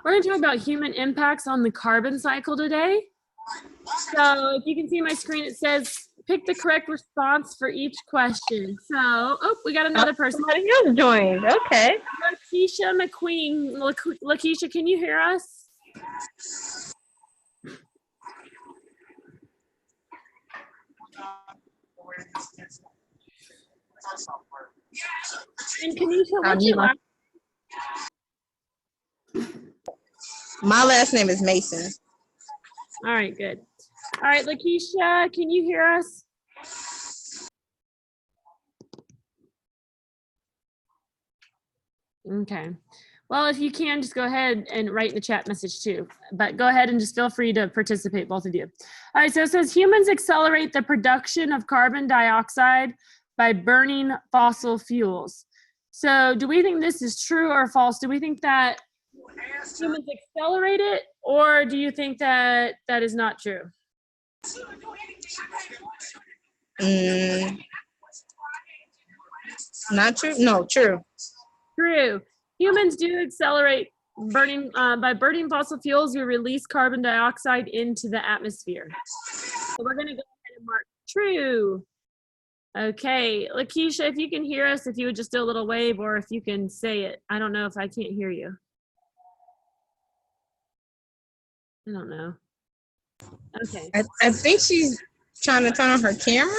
We're going to talk about human impacts on the carbon cycle today. So if you can see my screen, it says pick the correct response for each question. So, oh, we got another person. Somebody else joined. Okay. Lakeisha McQueen. Lakeisha, can you hear us? And Kanisha, what's your last? My last name is Mason. All right, good. All right, Lakeisha, can you hear us? Okay. Well, if you can, just go ahead and write in the chat message too. But go ahead and just feel free to participate, both of you. All right, so it says humans accelerate the production of carbon dioxide by burning fossil fuels. So do we think this is true or false? Do we think that humans accelerate it, or do you think that that is not true? Not true? No, true. True. Humans do accelerate burning. By burning fossil fuels, we release carbon dioxide into the atmosphere. So we're going to go ahead and mark true. Okay, Lakeisha, if you can hear us, if you would just do a little wave, or if you can say it. I don't know if I can't hear you. I don't know. Okay. I think she's trying to turn on her camera.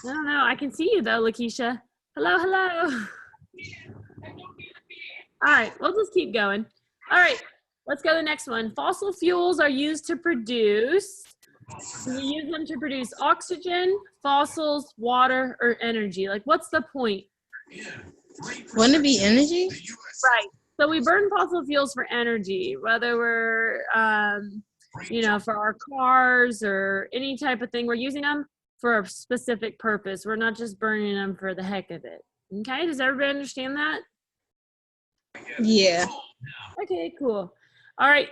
I don't know. I can see you though, Lakeisha. Hello, hello. All right, we'll just keep going. All right, let's go to the next one. Fossil fuels are used to produce, we use them to produce oxygen, fossils, water, or energy. Like, what's the point? Wouldn't it be energy? Right. So we burn fossil fuels for energy, whether we're, you know, for our cars or any type of thing. We're using them for a specific purpose. We're not just burning them for the heck of it. Okay, does everybody understand that? Yeah. Okay, cool. All right.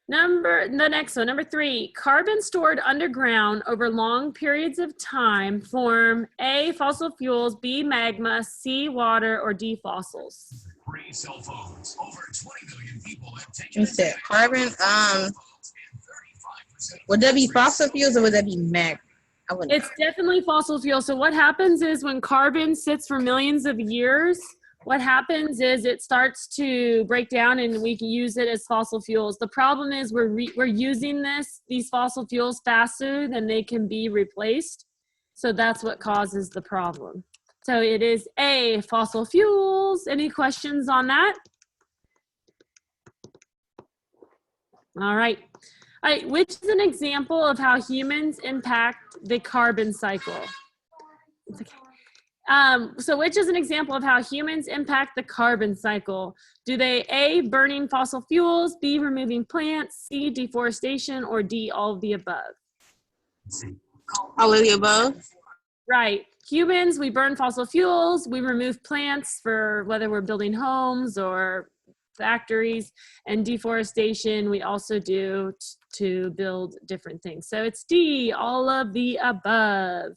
The next one, number 3, carbon stored underground over long periods of time form A, fossil fuels, B, magma, C, water, or D, fossils. Cell phones. Over 20 million people have taken. You said carbon. Would that be fossil fuels or would that be magma? It's definitely fossil fuel. So what happens is when carbon sits for millions of years, what happens is it starts to break down and we can use it as fossil fuels. The problem is we're using these fossil fuels faster than they can be replaced. So that's what causes the problem. So it is A, fossil fuels. Any questions on that? All right. All right, which is an example of how humans impact the carbon cycle? It's okay. So which is an example of how humans impact the carbon cycle? Do they A, burning fossil fuels, B, removing plants, C, deforestation, or D, all of the above? All of the above? Right. Humans, we burn fossil fuels, we remove plants for whether we're building homes or factories, and deforestation we also do to build different things. So it's D, all of the above.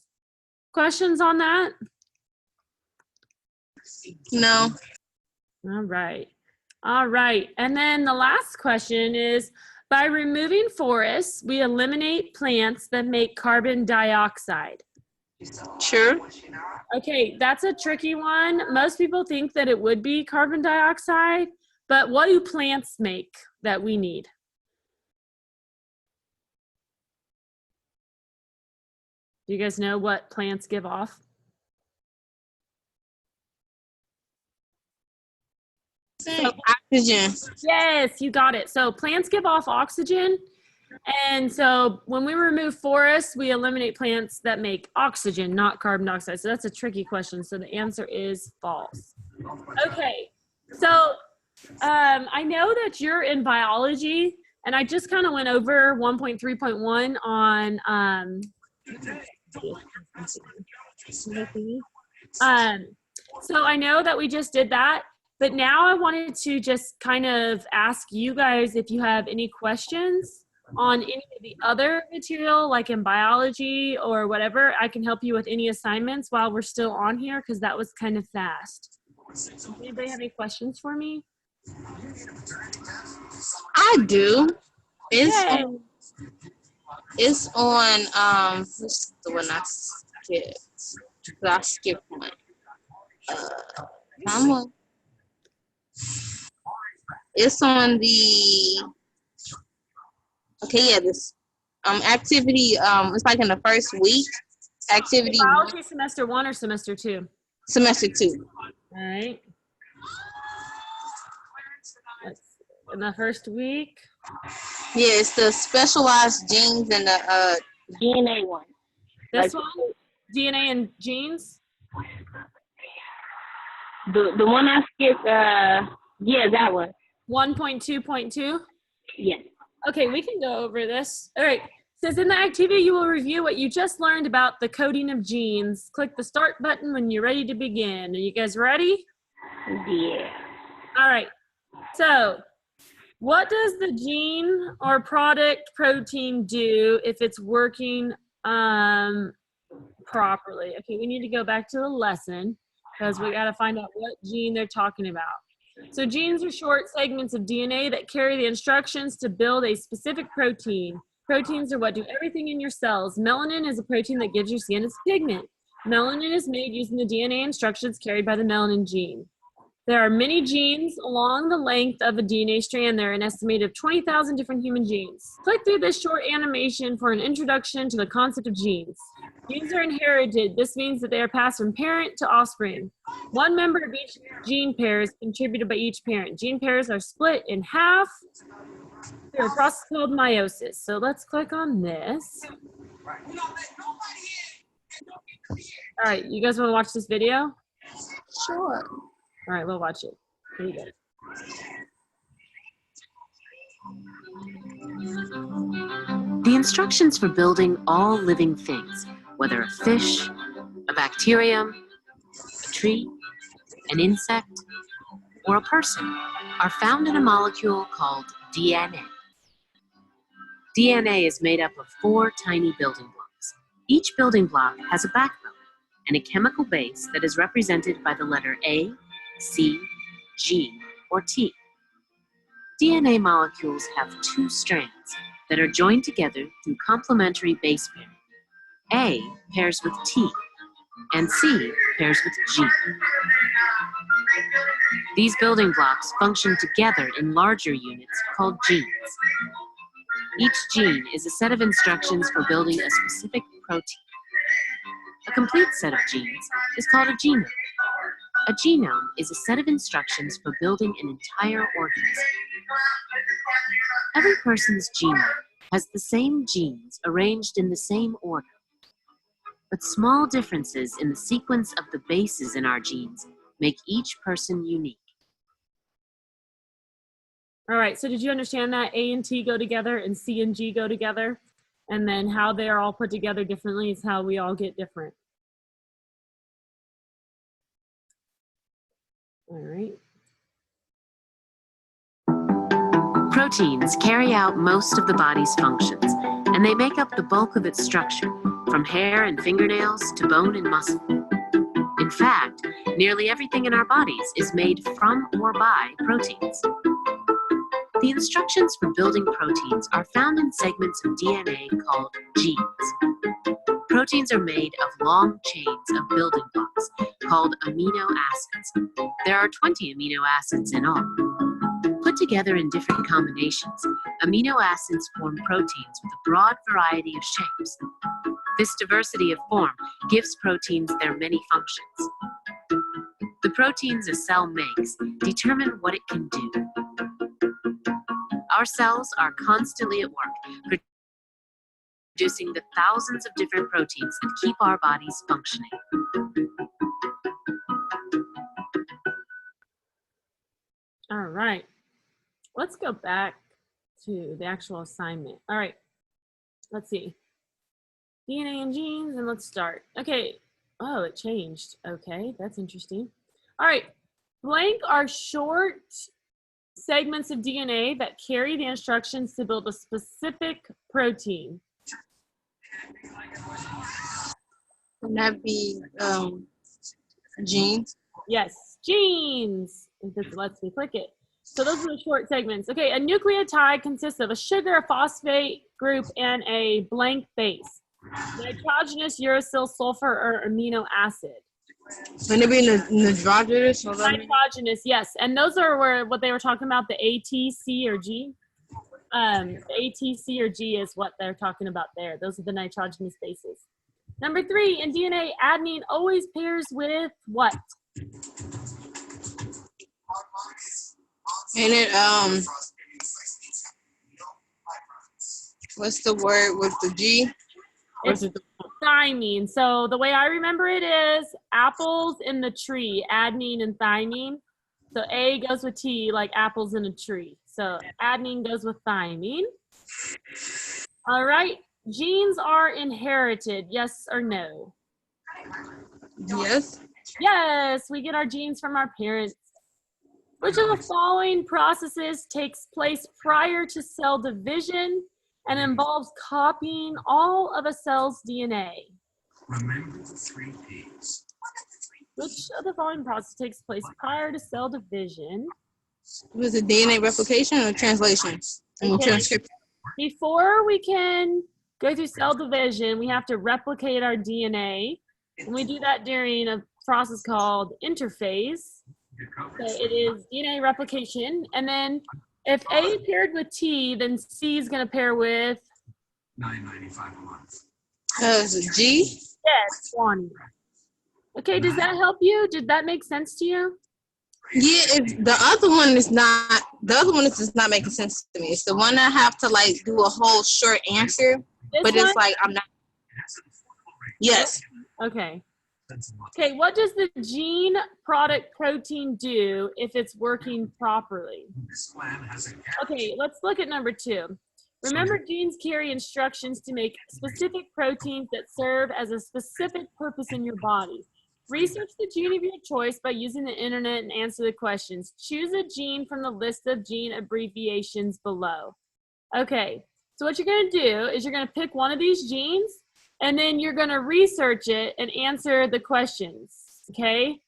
Questions on that? No. All right. All right. And then the last question is, by removing forests, we eliminate plants that make carbon dioxide. Sure. Okay, that's a tricky one. Most people think that it would be carbon dioxide, but what do plants make that we need? Do you guys know what plants give off? Oxygen. Yes, you got it. So plants give off oxygen. And so when we remove forests, we eliminate plants that make oxygen, not carbon dioxide. So that's a tricky question. So the answer is false. Okay, so I know that you're in biology, and I just kind of went over 1.3.1 on so I know that we just did that, but now I wanted to just kind of ask you guys if you have any questions on any of the other material, like in biology or whatever. I can help you with any assignments while we're still on here, because that was kind of fast. Anybody have any questions for me? I do. Yay. It's on what's the one I skipped? 'Cause I skipped one. I'm on. It's on the this activity it's like in the first week. Activity Biology semester 1 or semester 2? semester 2. All right. In the first week. Yeah, it's the specialized genes and the DNA one. This one? DNA and genes? The one I skipped, yeah, that one. 1.2.2? Yes. Okay, we can go over this. All right. It says in the activity, you will review what you just learned about the coding of genes. Click the start button when you're ready to begin. Are you guys ready? Yeah. All right. So, what does the gene or product protein do if it's working properly? Okay, we need to go back to the lesson because we got to find out what gene they're talking about. So genes are short segments of DNA that carry the instructions to build a specific protein. Proteins are what do everything in your cells. Melanin is a protein that gives your skin its pigment. Melanin is made using the DNA instructions carried by the melanin gene. There are many genes along the length of a DNA strand. There are an estimated 20,000 different human genes. Click through this short animation for an introduction to the concept of genes. Genes are inherited. This means that they are passed from parent to offspring. One member of each gene pair is contributed by each parent. Gene pairs are split in half through a process called meiosis. So let's click on this. All right, you guys want to watch this video? Sure. All right, we'll watch it. Here you go. The instructions for building all living things, whether a fish, a bacterium, a tree, an insect, or a person, are found in a molecule called DNA. DNA is made up of 4 tiny building blocks. Each building block has a backbone and a chemical base that is represented by the letter A, C, G, or T. DNA molecules have 2 strands that are joined together through complementary base pairing. A pairs with T, and C pairs with G. These building blocks function together in larger units called genes. Each gene is a set of instructions for building a specific protein. A complete set of genes is called a genome. A genome is a set of instructions for building an entire organism. Every person's genome has the same genes arranged in the same order. But small differences in the sequence of the bases in our genes make each person unique. All right, so did you understand that A and T go together and C and G go together? And then how they are all put together differently is how we all get different. All right. Proteins carry out most of the body's functions, and they make up the bulk of its structure, from hair and fingernails to bone and muscle. In fact, nearly everything in our bodies is made from or by proteins. The instructions for building proteins are found in segments of DNA called genes. Proteins are made of long chains of building blocks called amino acids. There are 20 amino acids in all. Put together in different combinations, amino acids form proteins with a broad variety of shapes. This diversity of form gives proteins their many functions. The proteins a cell makes determine what it can do. Our cells are constantly at work, producing the thousands of different proteins that keep our bodies functioning. All right. Let's go back to the actual assignment. All right. Let's see. DNA and genes, and let's start. Okay. Oh, it changed. Okay, that's interesting. All right. Blank are short segments of DNA that carry the instructions to build a specific protein. Would that be genes? Yes, genes. If it lets me click it. So those are the short segments. Okay, a nucleotide consists of a sugar, a phosphate group, and a blank base. Nitrogenous, uracil, sulfur, or amino acid. Wouldn't it be nitrogenous? Nitrogenous, yes. And those are what they were talking about, the A, T, C, or G. The A, T, C, or G is what they're talking about there. Those are the nitrogenous bases. Number 3, in DNA, adenine always pairs with what? And it, what's the word with the G? It's thymine. So the way I remember it is apples in the tree, adenine and thymine. So A goes with T, like apples in a tree. So adenine goes with thymine. All right. Genes are inherited, yes or no? Yes. Yes, we get our genes from our parents. Which of the following processes takes place prior to cell division and involves copying all of a cell's DNA? Remember the 3 P's. Which of the following process takes place prior to cell division? Was it DNA replication or translation? And Okay. transcription. Before we can go through cell division, we have to replicate our DNA. And we do that during a process called interphase. So it is DNA replication. And then if A paired with T, then C is going to pair with? $9.95 a month. Is it G? Yes, 20. Okay, does that help you? Did that make sense to you? Yeah, the other one is not. The other one is just not making sense to me. It's the one I have to like do a whole short answer, This but one? it's like I'm not. Yes. Okay. Okay, what does the gene product protein do if it's working properly? This plan has a Okay, let's look at number 2. Remember, genes carry instructions to make specific proteins that serve as a specific purpose in your body. Research the gene of your choice by using the internet and answer the questions. Choose a gene from the list of gene abbreviations below. Okay, so what you're going to do is you're going to pick one of these genes, and then you're going to research it and answer the questions, okay?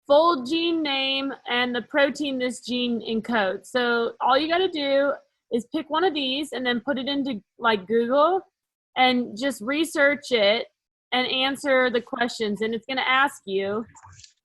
Full gene name and the protein this gene encodes. So all you got to do is pick one of these and then put it into like Google and just research it and answer the questions. And it's going to ask you,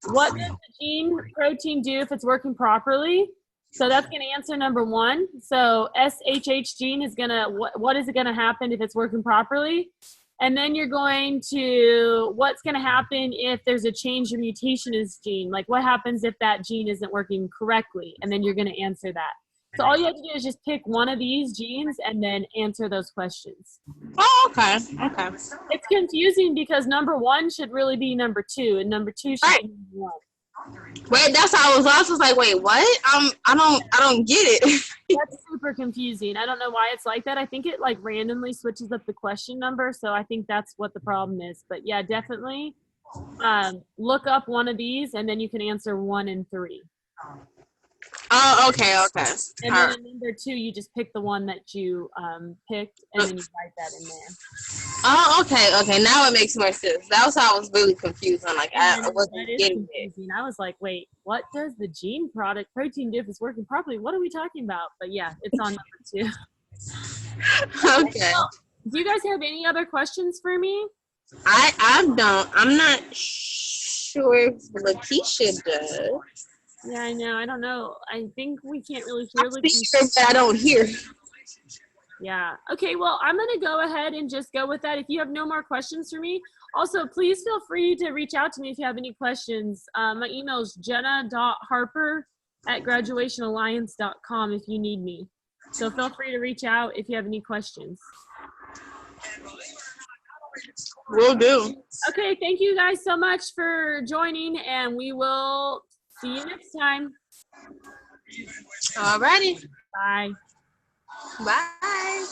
what does the gene protein do if it's working properly? So that's going to answer number 1. So SHH gene is going to, what is it going to happen if it's working properly? And then you're going to, what's going to happen if there's a change or mutation in this gene? Like what happens if that gene isn't working correctly? And then you're going to answer that. So all you have to do is just pick one of these genes and then answer those questions. Oh, okay. Okay. It's confusing because number 1 should really be number 2, and number 2 should be number 1. Wait, that's how I was like, wait, what? I don't get it. That's super confusing. I don't know why it's like that. I think it like randomly switches up the question number, so I think that's what the problem is. But yeah, definitely look up one of these, and then you can answer 1 and 3. Oh, okay, okay. And then in number 2, you just pick the one that you picked, and then you write that in there. Oh, okay, okay. Now it makes more sense. That was how I was really confused. I'm like, I wasn't getting it. I was like, wait, what does the gene product protein do if it's working properly? What are we talking about? But yeah, it's on number 2. Okay. Do you guys have any other questions for me? I don't. I'm not sure if Lakeisha does. Yeah, I know. I don't know. I think we can't really hear I speak, but I don't hear. Yeah. Okay, well, I'm going to go ahead and just go with that. If you have no more questions for me, also, please feel free to reach out to me if you have any questions. My email is jenna.harper@graduationalliance.com if you need me. So feel free to reach out if you have any questions. Will do. Okay, thank you guys so much for joining, and we will see you next time. Alrighty. Bye. Bye.